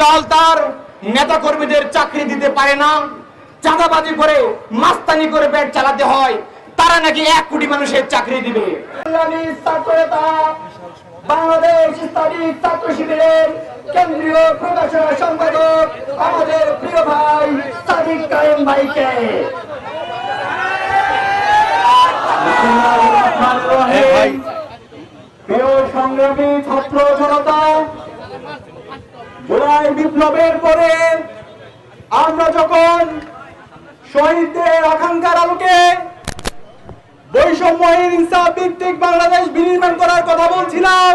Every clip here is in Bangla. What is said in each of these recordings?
দল তার নেতা কর্মীদের চাকরি দিতে পারে না, চাঁদাবাজি করে মাস্তানি করে পেট চালাতে হয়, তারা নাকি 1 কোটি মানুষের চাকরি দিবে। বাংলাদেশ ইসলামী ছাত্র শিবিরের কেন্দ্রীয় প্রকাশনা সম্পাদক আমাদের প্রিয় ভাই সাদিক কায়েম ভাইকে প্রিয় সংগ্রামী ছাত্র জনতা, জুলাই বিপ্লবের পরে আমরা যখন শহীদদের আকাঙ্ক্ষার আলোকে বৈষম্যহীন ইনসাফ ভিত্তিক বাংলাদেশ বিনির্মাণ করার কথা বলছিলাম,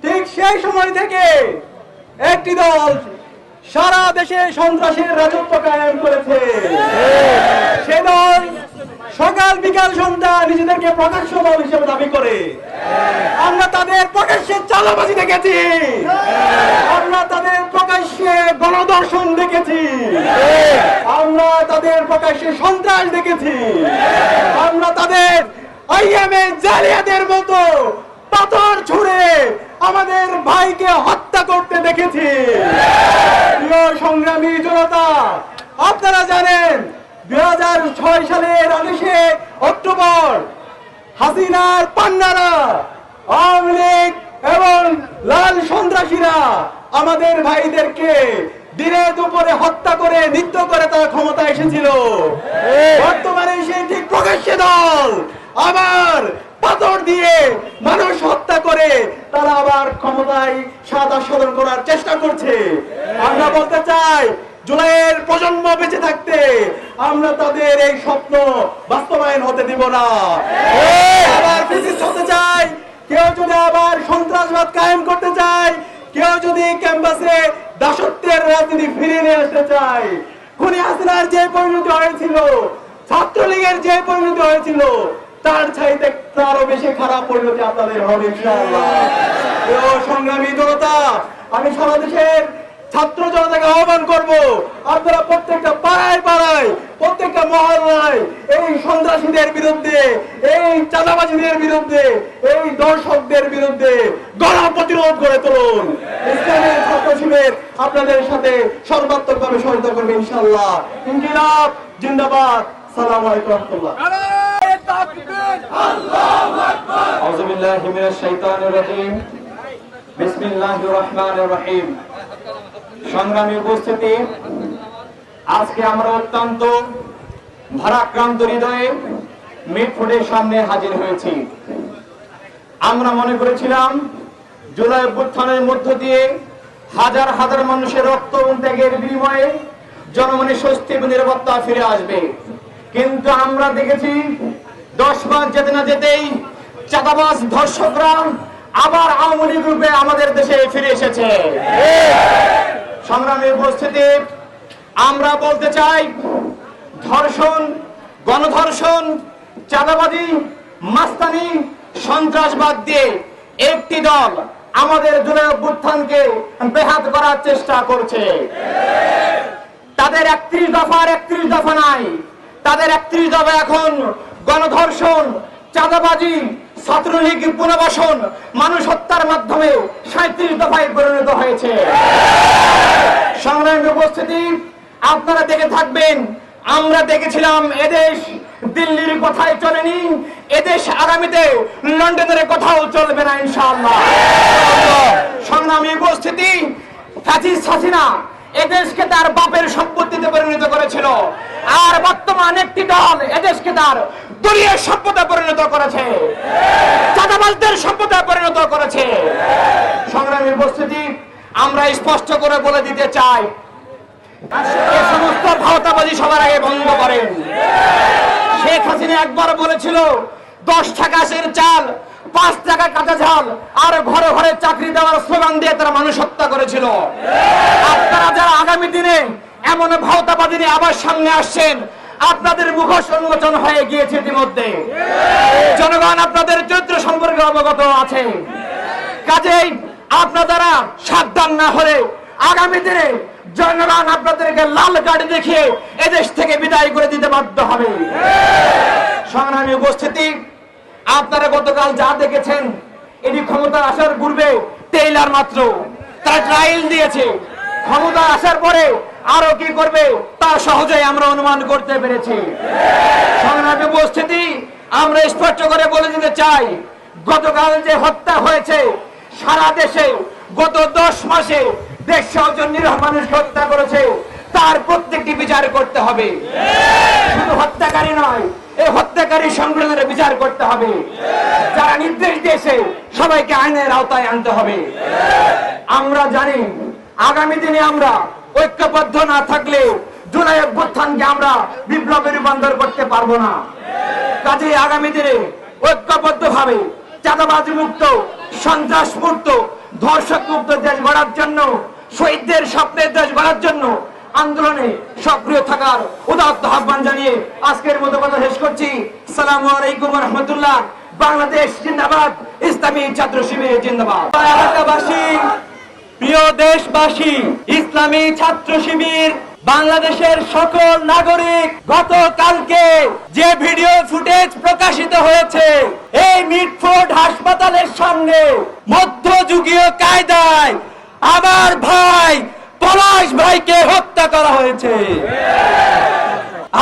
ঠিক সেই সময় থেকে একটি দল সারা দেশে সন্ত্রাসের রাজত্ব কায়েম করেছে। সে দল সকাল বিকাল সন্ধ্যা নিজেদেরকে প্রকাশ্য দল হিসেবে দাবি করে। আমরা তাদের প্রকাশ্যে চাঁদাবাজি দেখেছি, আমরা তাদের প্রকাশ্যে গণধর্ষণ দেখেছি, আমরা তাদের প্রকাশ্যে সন্ত্রাস দেখেছি, আমরা তাদের আইএমএ জালিয়াতের মতো পাথর ছুঁড়ে আমাদের ভাইকে হত্যা করতে দেখেছি। প্রিয় সংগ্রামী জনতা, আপনারা জানেন 2006 সালের 19 অক্টোবর হাসিনার পান্নারা, আওয়ামী লীগ এবং লাল সন্ত্রাসীরা আমাদের ভাইদেরকে দিনে দুপুরে হত্যা করে নৃত্য করে তারা ক্ষমতা এসেছিল। বর্তমানে সেই ঠিক প্রকাশ্যে দল আবার পাথর দিয়ে মানুষ হত্যা করে তারা আবার ক্ষমতায় স্বাদ আস্বাদন করার চেষ্টা করছে। আমরা বলতে চাই, জুলাইয়ের প্রজন্ম বেঁচে থাকতে আমরা তাদের এই স্বপ্ন বাস্তবায়ন হতে দিব না। আবার ফ্যাসিস্ট হতে চাই, কেউ যদি আবার সন্ত্রাসবাদ কায়েম করতে চায়, কেউ যদি ক্যাম্পাসে দাসত্বের রাজনীতি ফিরিয়ে নিয়ে আসতে চায়, খুনি হাসিনার যে পরিণতি হয়েছিল, ছাত্রলীগের যে পরিণতি হয়েছিল, তার চাইতে আরো বেশি খারাপ পরিণতি আপনাদের হবে ইনশাআল্লাহ। সংগ্রামী জনতা, আমি সারা দেশের ছাত্র জনতাকে আহ্বান করব, আপনারা প্রত্যেকটা পাড়ায় পাড়ায়, প্রত্যেকটা মহল্লায় এই সন্ত্রাসীদের বিরুদ্ধে, এই চাঁদাবাজীদের বিরুদ্ধে, এই দর্শকদের বিরুদ্ধে গণ প্রতিরোধ গড়ে তুলুন। ইসলামের ছাত্র শিবির আপনাদের সাথে সর্বাত্মকভাবে সহায়তা করবে ইনশাআল্লাহ। ইনকিলাব জিন্দাবাদ। আসসালামু আলাইকুম ওয়া রাহমাতুল্লাহ। আউযু বিল্লাহি মিনাশ শাইতানির রাজীম। বিসমিল্লাহির রহমানির রহিম। সংগ্রামী উপস্থিতি, আজকে আমরা অত্যন্ত ভারাক্রান্ত হৃদয়ে মিটফুটের সামনে হাজির হয়েছি। আমরা মনে করেছিলাম জুলাই অভ্যুত্থানের মধ্য দিয়ে হাজার হাজার মানুষের রক্ত এবং ত্যাগের বিনিময়ে জনমনে স্বস্তি এবং নিরাপত্তা ফিরে আসবে, কিন্তু আমরা দেখেছি 10 মাস যেতে না যেতেই চাঁদাবাজ ধর্ষকরা আবার আওয়ামী লীগ রূপে আমাদের দেশে ফিরে এসেছে। সংগ্রামী উপস্থিতি, আমরা বলতে চাই, ধর্ষণ, গণধর্ষণ, চাঁদাবাজি, মাস্তানি, সন্ত্রাসবাদ দিয়ে একটি দল আমাদের জুলাই অভ্যুত্থানকে বেহাত করার চেষ্টা করছে। তাদের 31 দফার 31 দফা নাই, তাদের 31 দফা এখন গণধর্ষণ, চাঁদাবাজি, ছাত্রলীগ পুনর্বাসন, মানুষ হত্যার মাধ্যমে 37 দফায় পরিণত হয়েছে। সংগ্রামী উপস্থিতি, আপনারা দেখে থাকবেন, আমরা দেখেছিলাম এদেশ দিল্লির কথাই চলেনি, এদেশ আগামীতে লন্ডনের কথাও চলবে না ইনশাআল্লাহ। সংগ্রামী উপস্থিতি, ফ্যাসিস্ট হাসিনা এদেশকে তার বাপের সম্পত্তিতে পরিণত করেছিল, আর বর্তমান একটি দল এদেশকে তার দলীয় সম্পদে পরিণত করেছে, চাঁদাবাজদের সম্পদে পরিণত করেছে। সংগ্রামী উপস্থিতি, আমরা স্পষ্ট করে বলে দিতে চাই, এই সমস্ত ভাওতাবাজি সবার আগে বন্ধ করেন। শেখ হাসিনা একবার বলেছিল 10 টাকার চাল, 5 টাকা কাঁচা ঝাল, আর ঘরে ঘরে চাকরি দেওয়ার স্লোগান দিয়ে তারা মানুষ হত্যা করেছিল। আপনারা যারা আগামী দিনে এমন ভাওতাবাজি নিয়ে আবার সামনে আসছেন, আপনাদের মুখোশ উন্মোচন হয়ে গিয়েছে ইতিমধ্যে। জনগণ আপনাদের চরিত্র সম্পর্কে অবগত আছে, কাজেই আপনারা সাবধান না হলে আগামী দিনে জনগণ আপনাদেরকে লাল কার্ড দেখিয়ে এদেশ থেকে বিদায় করে দিতে বাধ্য হবে। সংগ্রামী উপস্থিতি, আপনারা গতকাল যা দেখেছেন, এটি ক্ষমতা আসার পূর্বে টেইলার মাত্র, তারা ট্রায়াল দিয়েছে। ক্ষমতা আসার পরে আরো কি করবে তা সহজেই আমরা অনুমান করতে পেরেছি। সংগ্রামী উপস্থিতি, আমরা স্পষ্ট করে বলে দিতে চাই, গতকাল যে হত্যা হয়েছে সারা দেশে, গত 10 মাসে 150 জন নিরীহ মানুষকে হত্যা করেছে, তার প্রত্যেকটি বিচার করতে হবে। শুধু হত্যাকারী নয়, এই হত্যাকারী সংগঠনের বিচার করতে হবে। যারা নির্দেশ দিয়েছে সবাইকে আইনের আওতায় আনতে হবে। আমরা জানি আগামী দিনে আমরা ঐক্যবদ্ধ না থাকলে জুলাই অভ্যুত্থানকে আমরা বিপ্লবে রূপান্তর করতে পারবো না। কাজেই আগামী দিনে ঐক্যবদ্ধ ভাবে চাঁদাবাজ মুক্ত, সন্ত্রাস মুক্ত, ধর্ষক মুক্ত দেশ গড়ার জন্য, শহীদদের স্বপ্নের দেশ গড়ার জন্য আন্দোলনে সক্রিয় থাকার উদাত্ত আহ্বান জানিয়ে আজকের মতো কথা শেষ করছি। আসসালামু আলাইকুম ওয়া রাহমাতুল্লাহ। বাংলাদেশ জিন্দাবাদ, ইসলামী ছাত্র শিবির জিন্দাবাদ। এলাকাবাসী, প্রিয় দেশবাসী, ইসলামী ছাত্র শিবির বাংলাদেশের সকল নাগরিক, গতকালকে যে ভিডিও ফুটেজ প্রকাশিত হয়েছে এই মিটফোর্ড হাসপাতালের সামনে মধ্যযুগীয় কায়দায় আমার ভাই পলাশ ভাইকে হত্যা করা হয়েছে,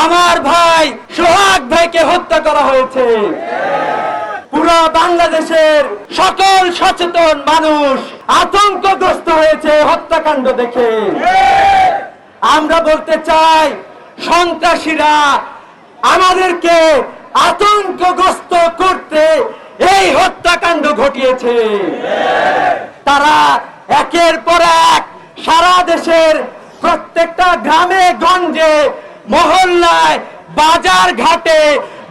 আমার ভাই সোহাগ ভাইকে হত্যা করা হয়েছে। পুরো বাংলাদেশের সকল সচেতন মানুষ আতঙ্কগ্রস্ত হয়েছে হত্যাকাণ্ড দেখে। আমরা বলতে চাই, সন্ত্রাসীরা আমাদেরকে আতঙ্কগ্রস্ত করতে এই হত্যাকাণ্ড ঘটিয়েছে। তারা একের পর এক সারা দেশের প্রত্যেকটা গ্রামে গঞ্জে, মহল্লায়, বাজার ঘাটে,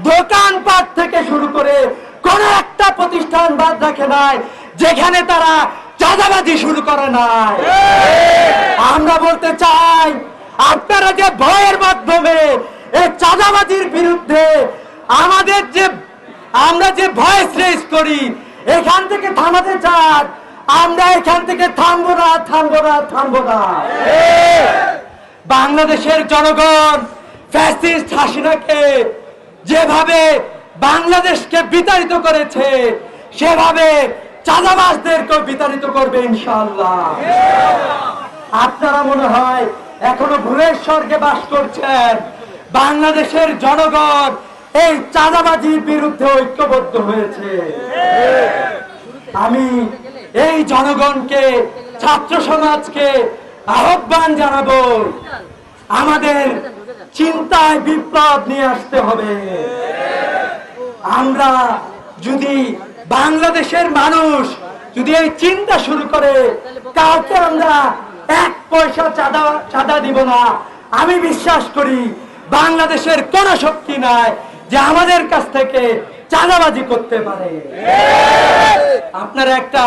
দোকানপাট থেকে শুরু করে কোন একটা প্রতিষ্ঠান বাদ রাখে নাই যেখানে তারা চাঁদাবাজি শুরু করে নাই। আমরা বলতে চাই, আপনারা যে ভয়ের মাধ্যমে এই চাঁদাবাজির বিরুদ্ধে আমরা যে ভয়েস রেজ করি, এখান থেকে থামাতে চান, আমরা এখান থেকে থামবো না, থামবো না, থামবো না। বাংলাদেশের জনগণ ফ্যাসিস্ট হাসিনাকে যেভাবে বাংলাদেশকে বিতাড়িত করেছে, সেভাবে চাঁদাবাজদেরকেও বিতাড়িত করবে ইনশাআল্লাহ। আপনারা মনে হয় এখনো ভুলের স্বর্গে বাস করছেন। বাংলাদেশের জনগণ এই চাঁদাবাজির বিরুদ্ধে ঐক্যবদ্ধ হয়েছে। আমি এই জনগণকে, ছাত্র সমাজকে আহ্বান জানাবো, আমাদের চিন্তায় বিপ্লব নিয়ে আসতে হবে। আমরা যদি, বাংলাদেশের মানুষ যদি এই চিন্তা শুরু করে, কাউকে আমরা 1 পয়সা চাঁদা দিব না, আমি বিশ্বাস করি বাংলাদেশের কোন শক্তি নাই যে আমাদের কাছ থেকে চাঁদাবাজি করতে পারে। আপনারা একটা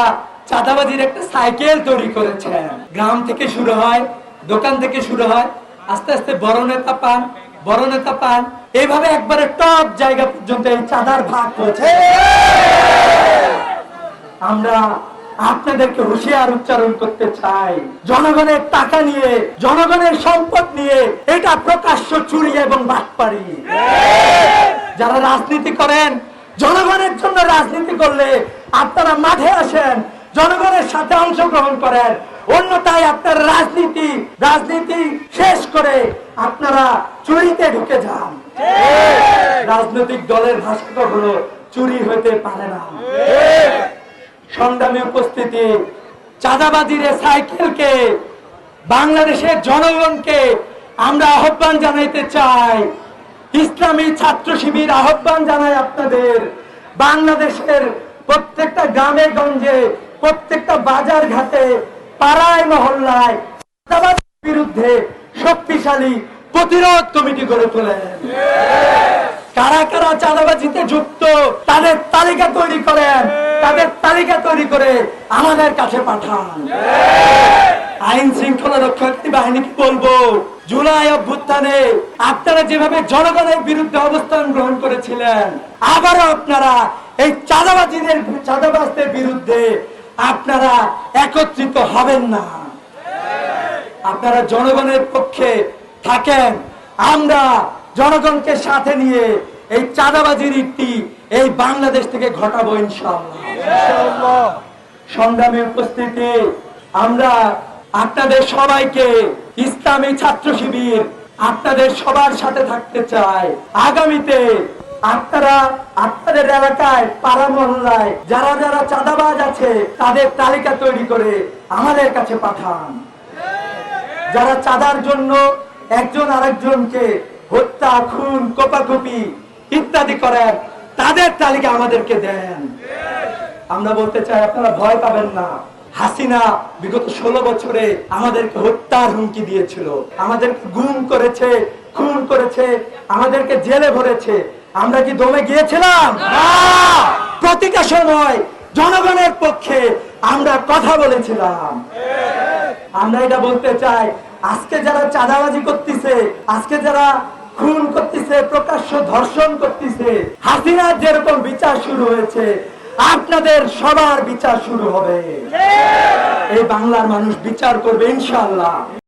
চাঁদাবাজির একটা সাইকেল তৈরি করেছেন। গ্রাম থেকে শুরু হয়, দোকান থেকে শুরু হয়, আস্তে আস্তে বড় নেতা পান, বড় নেতা পান, এইভাবে একবারে টপ জায়গা পর্যন্ত এই চাঁদার ভাগ হচ্ছে। আমরা আপনাদেরকে হুঁশিয়ার উচ্চারণ করতে চাই, জনগণের টাকা নিয়ে, জনগণের সম্পদ নিয়ে এটা প্রকাশ্য চুরি এবং বাটপারি। যারা রাজনীতি করেন, জনগণের জন্য রাজনীতি করলে আপনারা মাঠে আসেন, জনগণের সাথে অংশগ্রহণ করেন, অন্যথায় আপনার রাজনীতি শেষ করে আপনারা চুরিতে ঢুকে যান। রাজনৈতিক দলের ভাষা কখনো চুরি হতে পারে না। সংগ্রামী উপস্থিতি, চাঁদাবাজির সাইকেলকে বাংলাদেশের জনগণকে আমরা আহ্বান জানাইতে চাই। ইসলামী ছাত্র শিবির আহ্বান জানায় আপনাদের, বাংলাদেশের প্রত্যেকটা গ্রামে গঞ্জে, প্রত্যেকটা বাজার ঘাটে, পাড়ায় মহল্লায় চাঁদাবাজির বিরুদ্ধে শক্তিশালী প্রতিরোধ কমিটি গড়ে তোলেন। কারা কারা চাঁদাবাজিতে যুক্ত তাদের তালিকা তৈরি করেন, তাদের তালিকা তৈরি করে আমাদের কাছে পাঠান। আইন শৃঙ্খলা রক্ষাকারী বাহিনীকে বলবো, জুলাই অভ্যুত্থানে আপনারা যেভাবে জনগণের বিরুদ্ধে অবস্থান গ্রহণ করেছিলেন, আবারও আপনারা এই চাঁদাবাজদের বিরুদ্ধে আপনারা একত্রিত হবেন না। আপনারা জনগণের পক্ষে থাকেন, আমরা জনগণকে সাথে নিয়ে এই চাঁদাবাজির একটি এই বাংলাদেশ থেকে ঘটাবো ইনশাআল্লাহ। সংগ্রামী উপস্থিতি, আমরা আপনাদের সবাইকে ইসলামী ছাত্র শিবির আপনাদের সবার সাথে থাকতে চায়। আগামীতে আপনারা আপনাদের এলাকায় পাড়া মহল্লায় যারা যারা চাঁদাবাজ আছে তাদের তালিকা তৈরি করে আমাদের কাছে পাঠান। যারা চাঁদার জন্য একজন আরেকজনকে হত্যা, খুন, কোপাকুপি ইত্যাদি করেন তাদের তালিকা আমাদেরকে দেন। আমরা বলতে চাই আপনারা ভয় পাবেন না। হাসিনা বিগত 16 বছরে আমাদেরকে হত্যার হুমকি দিয়েছিল, আমাদেরকে গুম করেছে, খুন করেছে, আমাদেরকে জেলে ভরেছে। আমরা কি দমে গিয়েছিলাম? না। প্রতিটা সময় জনগণের পক্ষে আমরা কথা বলেছিলাম। আমরা এটা বলতে চাই, আজকে যারা চাঁদাবাজি করতেছে, আজকে যারা খুন করতেছে, প্রকাশ্য ধর্ষণ করতেছে, হাসিনার যেরকম বিচার শুরু হয়েছে আপনাদের সবার বিচার শুরু হবে। এই বাংলার মানুষ বিচার করবে ইনশাআল্লাহ।